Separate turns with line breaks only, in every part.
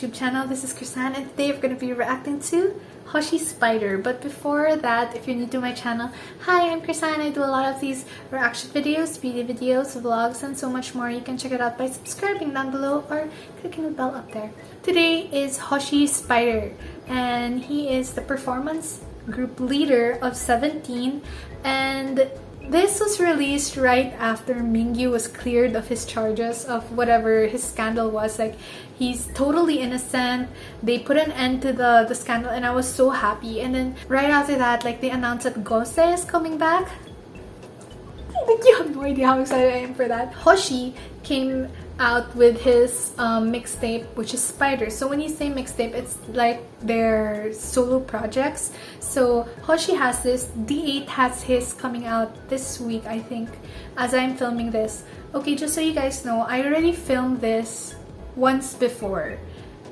YouTube channel. This is Krisan and today we're going to be reacting to Hoshi Spider. But before that, if you're new to my channel, hi, I'm Krisan. I do a lot of these reaction videos, beauty videos, vlogs, and so much more. You can check it out by subscribing down below or clicking the bell up there. Today is Hoshi Spider and he is the performance group leader of 17, and this was released right after Mingyu was cleared of his charges of whatever his scandal was. Like, he's totally innocent. They put an end to the scandal and I was so happy. And then right after that, like, they announced that Gose is coming back. Like, you have no idea how excited I am for that. Hoshi came out with his mixtape, which is Spider. So when you say mixtape, it's like their solo projects. So Hoshi has this, D8 has his coming out this week, I think, as I'm filming this. Okay, just so you guys know, I already filmed this once before,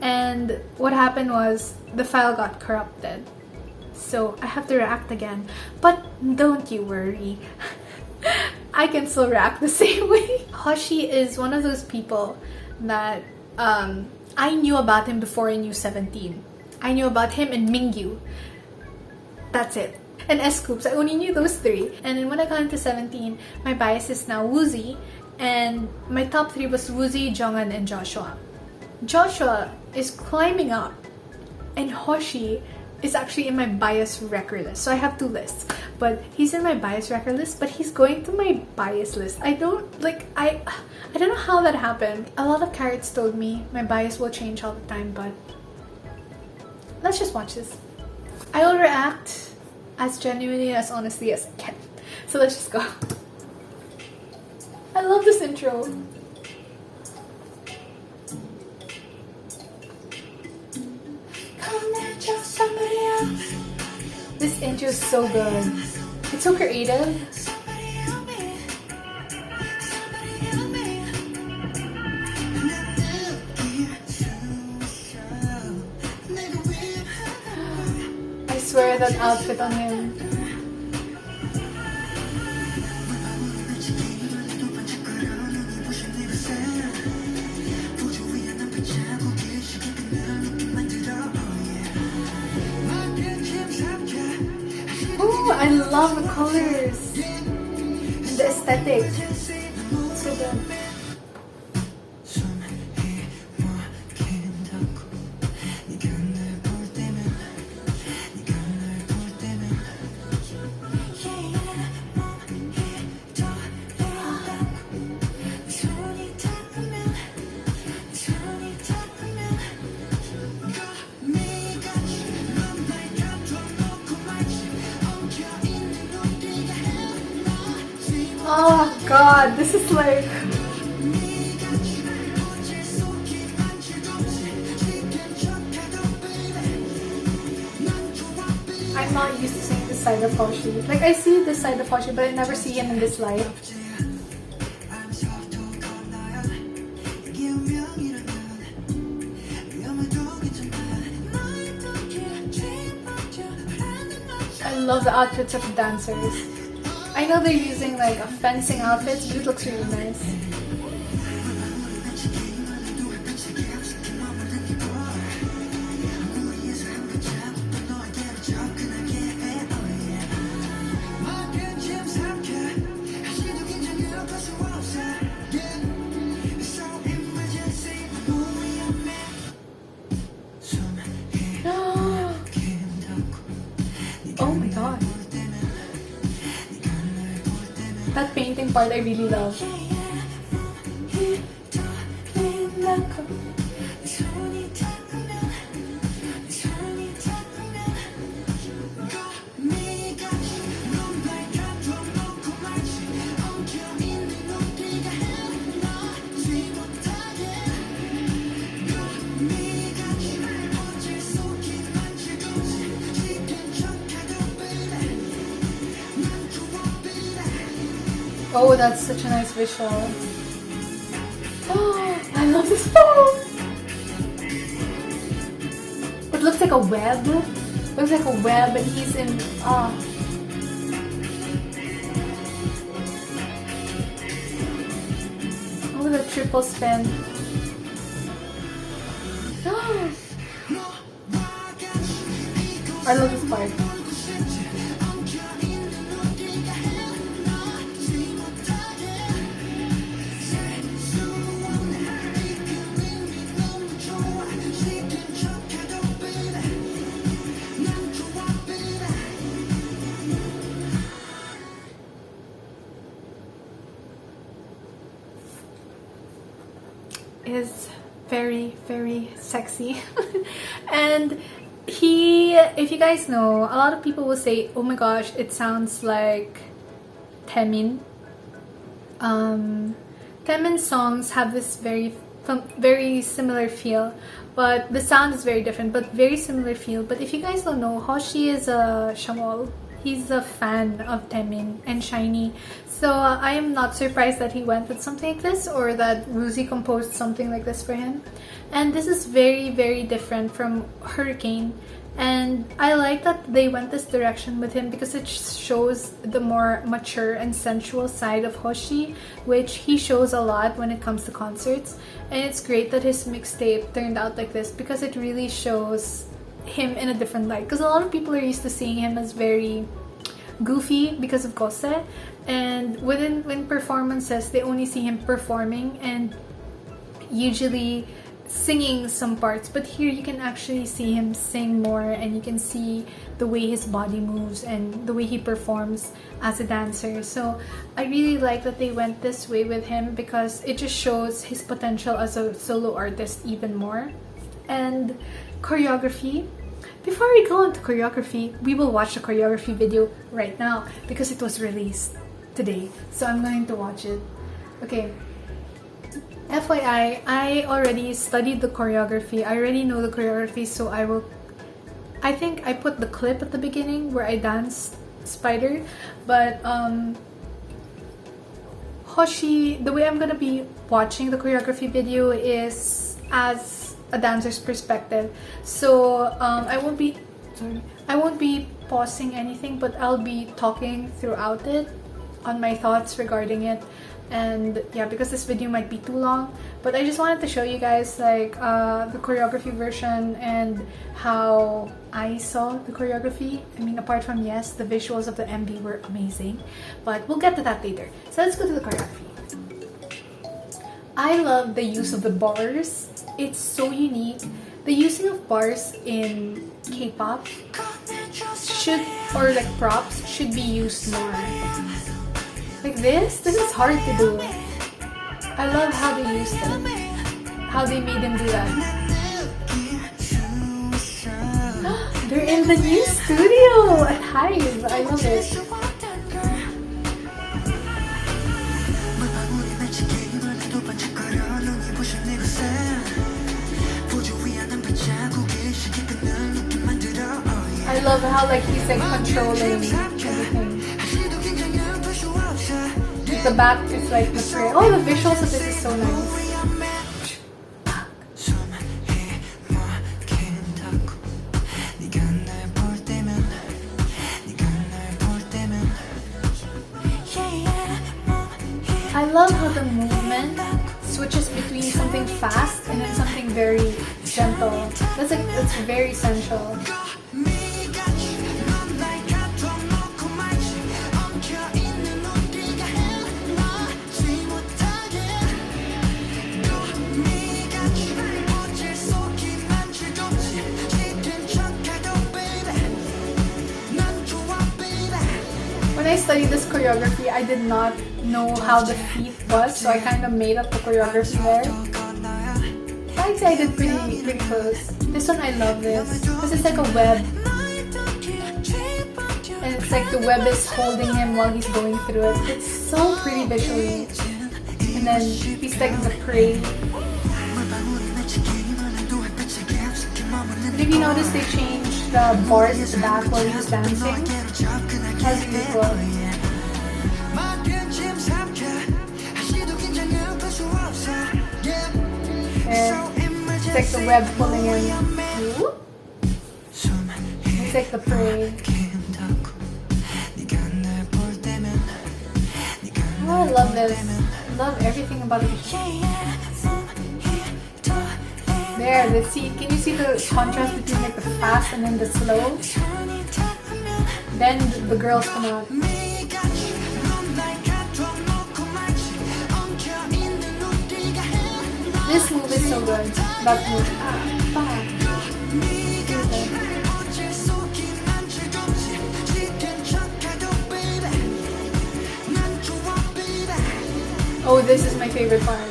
and what happened was the file got corrupted. So I have to react again. But don't you worry. I can still react the same way. Hoshi is one of those people that I knew about him before I knew 17. I knew about him and Mingyu. That's it. And S-Scoops, I only knew those three. And then when I got into 17, my bias is now Woozi. And my top three was Woozi, Jonghan, and Joshua. Joshua is climbing up. And Hoshi is actually in my bias record list. So I have two lists. But he's in my bias record list, but he's going to my bias list. I don't know how that happened. A lot of carrots told me my bias will change all the time, but let's just watch this. I will react as genuinely, as honestly as I can. So let's just go. I love this intro. This intro is so good. It's so creative. I swear that outfit on him. Ooh, I love the colors and the aesthetic. So good. Oh god, this is like... I'm not used to seeing this side of Hoshi. Like, I see this side of Hoshi, but I never see him in this light. I love the outfits of the dancers. I know they're using like a fencing outfit, but it looks really nice. Oh my god. That painting part I really love. Oh, that's such a nice visual. Oh, I love this pose! It looks like a web. Looks like a web and he's in... Oh. Oh, the triple spin. I love this part. Is very, very sexy. And if you guys know, a lot of people will say, oh my gosh, it sounds like Taemin. Taemin's songs have this very similar feel, but the sound is very different, but very similar feel. But if you guys don't know, Hoshi is a Shamol. He's a fan of Taemin and SHINee. So I am not surprised that he went with something like this, or that Ruzi composed something like this for him. And this is very, very different from Hurricane. And I like that they went this direction with him because it shows the more mature and sensual side of Hoshi, which he shows a lot when it comes to concerts. And it's great that his mixtape turned out like this because it really shows him in a different light. Because a lot of people are used to seeing him as very goofy because of Kose, and when performances they only see him performing and usually singing some parts, but here you can actually see him sing more, and you can see the way his body moves and the way he performs as a dancer. So I really like that they went this way with him because it just shows his potential as a solo artist even more. And choreography, before we go into choreography, we will watch the choreography video right now because it was released today. So I'm going to watch it. Okay. FYI, I already studied the choreography. I already know the choreography, so I think I put the clip at the beginning where I danced Spider, but Hoshi, the way I'm gonna be watching the choreography video is as a dancer's perspective. So I won't be pausing anything, but I'll be talking throughout it on my thoughts regarding it. And yeah, because this video might be too long, but I just wanted to show you guys like the choreography version and how I saw the choreography. I mean, apart from, yes, the visuals of the MV were amazing, but we'll get to that later. So let's go to the choreography. I love the use of the bars. It's so unique. The using of bars in K-pop should, or like props, should be used more. Like this is hard to do. I love how they used them. How they made him do that. They're in the new studio at Hive. I love it. I love how like he's like controlling everything. The back is like the prayer. Oh, the visuals of this is so nice. I love how the movement switches between something fast and then something very gentle. That's very sensual. When I studied this choreography, I did not know how the feet was, so I kind of made up the choreography there. I'd say I did pretty close. This one, I love this. Because it's like a web. And it's like the web is holding him while he's going through it. It's so pretty visually. And then he's like the prey. If you notice, they changed the bars at the back while he was dancing. That's really cool. And it's like the web pulling him. It's like the prey. Oh, I love this. I love everything about it. There, let's see. Can you see the contrast between like the fast and then the slow? Then the girls come out. This move is so good. That move. Oh, this is my favorite part.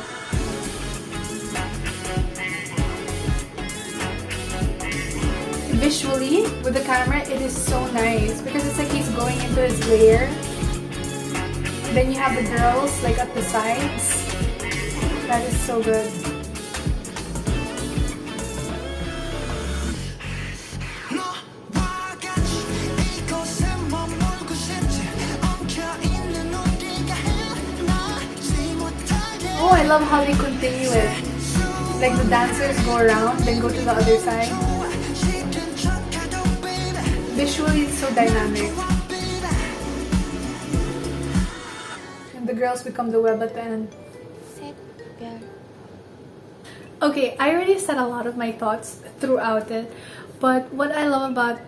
Visually, with the camera, it is so nice because it's like he's going into his lair. Then you have the girls like at the sides. That is so good. Oh, I love how they continue it. Like the dancers go around, then go to the other side. Visually, it's so dynamic. And the girls become the web at the end. Okay, I already said a lot of my thoughts throughout it, but what I love about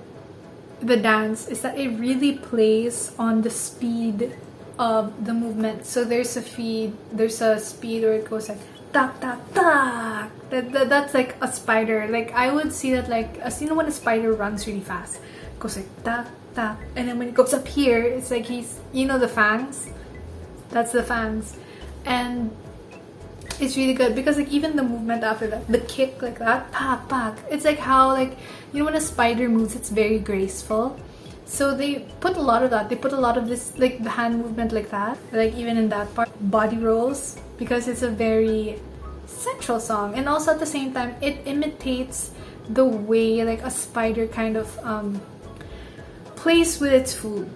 the dance is that it really plays on the speed of the movement. So there's a speed where it goes like tak tak tak. That's like a spider. Like I would see that like when a spider runs really fast, it goes like tak tak, and then when it goes up here, it's like he's the fangs. That's the fangs, and it's really good because like even the movement after that, the kick like that, pak pak. It's like how like when a spider moves, it's very graceful. So they put a lot of that. They put a lot of this like the hand movement like that. Like even in that part, body rolls, because it's a very sensual song, and also at the same time it imitates the way like a spider kind of plays with its food,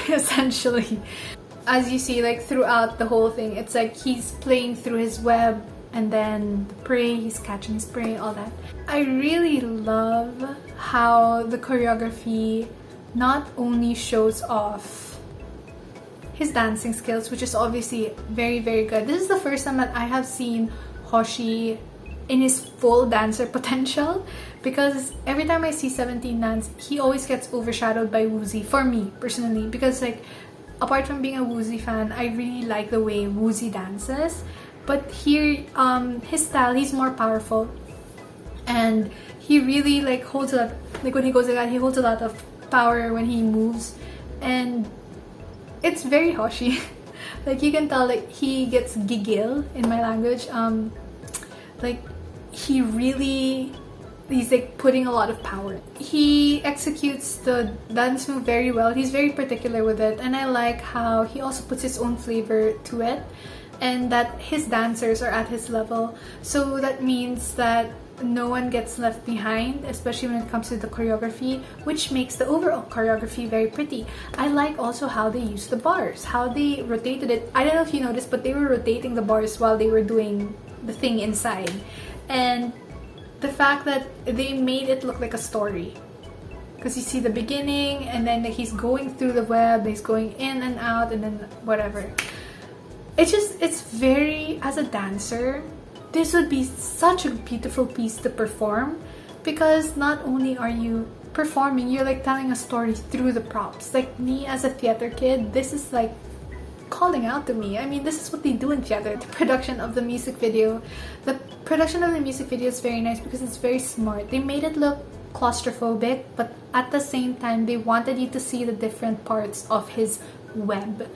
essentially. As you see, like throughout the whole thing, it's like he's playing through his web, and then the prey, he's catching his prey, all that. I really love how the choreography not only shows off his dancing skills, which is obviously very, very good. This is the first time that I have seen Hoshi in his full dancer potential, because every time I see 17 dance, he always gets overshadowed by Woozy, for me personally, because like apart from being a Woozy fan, I really like the way Woozy dances. But here, his style, he's more powerful, and he really like holds a lot. Like when he goes like that, he holds a lot of power when he moves, and it's very Hoshi. Like you can tell, like he gets gigil in my language. Like he's like putting a lot of power. He executes the dance move very well. He's very particular with it, and I like how he also puts his own flavor to it, and that his dancers are at his level. So that means that no one gets left behind, especially when it comes to the choreography, which makes the overall choreography very pretty. I like also how they use the bars, how they rotated it. I don't know if you noticed, but they were rotating the bars while they were doing the thing inside, and the fact that they made it look like a story, because you see the beginning, and then like, he's going through the web, he's going in and out, and then whatever. It's very, as a dancer, this would be such a beautiful piece to perform, because not only are you performing, you're like telling a story through the props. Like me as a theater kid, this is like calling out to me. I mean, this is what they do in theater. The production of the music video is very nice because it's very smart. They made it look claustrophobic, but at the same time they wanted you to see the different parts of his web.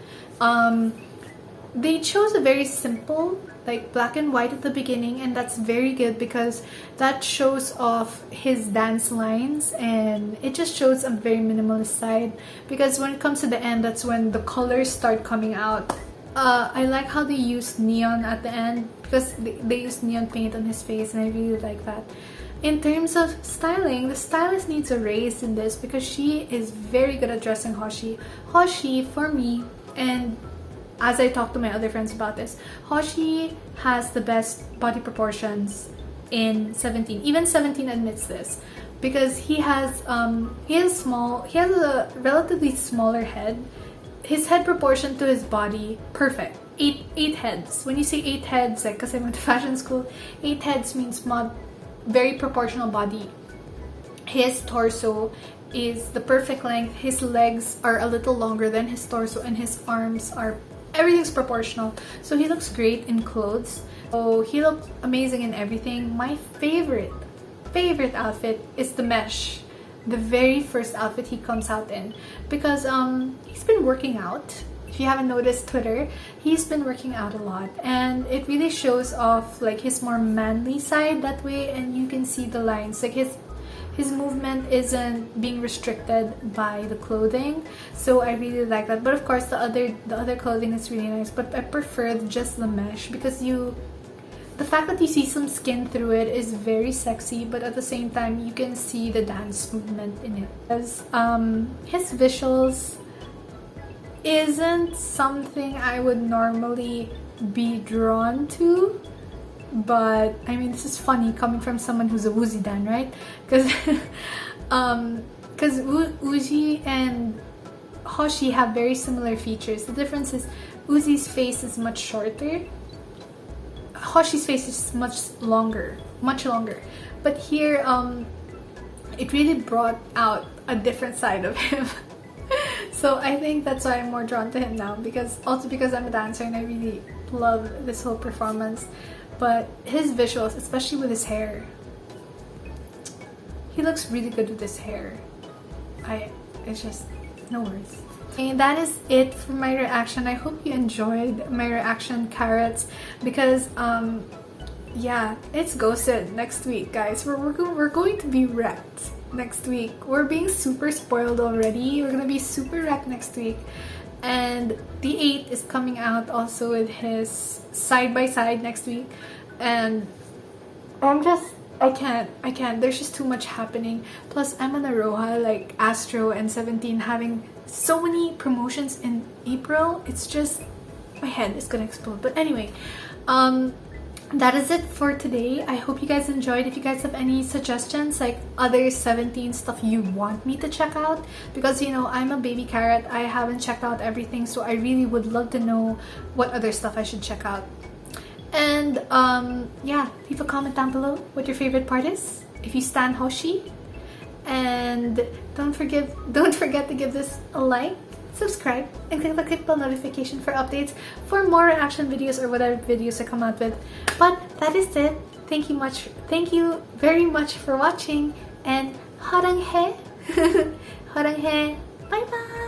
They chose a very simple, like black and white at the beginning, and that's very good because that shows off his dance lines, and it just shows a very minimalist side, because when it comes to the end, that's when the colors start coming out. I like how they used neon at the end, because they used neon paint on his face, and I really like that. In terms of styling, the stylist needs a raise in this, because she is very good at dressing Hoshi. Hoshi, for me, and as I talk to my other friends about this, Hoshi has the best body proportions in 17. Even 17 admits this, because he has a relatively smaller head. His head proportion to his body, perfect. Eight heads. When you say 8 heads, like, because I went to fashion school, 8 heads means very proportional body. His torso is the perfect length. His legs are a little longer than his torso, and his arms are, everything's proportional. So he looks great in clothes. So he looked amazing in everything. My favorite outfit is the mesh, the very first outfit he comes out in, because he's been working out. If you haven't noticed Twitter, he's been working out a lot, and it really shows off like his more manly side that way, and you can see the lines, like his movement isn't being restricted by the clothing. So I really like that. But of course the other clothing is really nice, but I prefer just the mesh, because the fact that you see some skin through it is very sexy, but at the same time you can see the dance movement in it. Because his visuals isn't something I would normally be drawn to, but I mean, this is funny coming from someone who's a Woozy Dan, right? Because Woozy and Hoshi have very similar features. The difference is Woozy's face is much shorter, Hoshi's face is much longer. But here it really brought out a different side of him. So I think that's why I'm more drawn to him now, because I'm a dancer and I really love this whole performance. But his visuals, especially with his hair, he looks really good with his hair. It's just no words. And that is it for my reaction. I hope you enjoyed my reaction, carrots, because yeah, it's Ghosted next week, guys. We're going to be wrecked next week. We're being super spoiled already. We're gonna be super wrecked next week. And the 8 is coming out also with his side by side next week, and I can't. There's just too much happening. Plus, I'm on Aroha, like Astro and 17, having so many promotions in April. It's just, my head is gonna explode. But anyway, that is it for today. I hope you guys enjoyed. If you guys have any suggestions, like other 17 stuff you want me to check out, because you know I'm a baby carrot, I haven't checked out everything, so I really would love to know what other stuff I should check out. And yeah, leave a comment down below what your favorite part is, if you stan Hoshi, and don't forget to give this a like, subscribe, and click the bell notification for updates for more reaction videos or whatever videos I come out with. But that is it. Thank you very much for watching, and haranghe. Haranghe. Bye bye.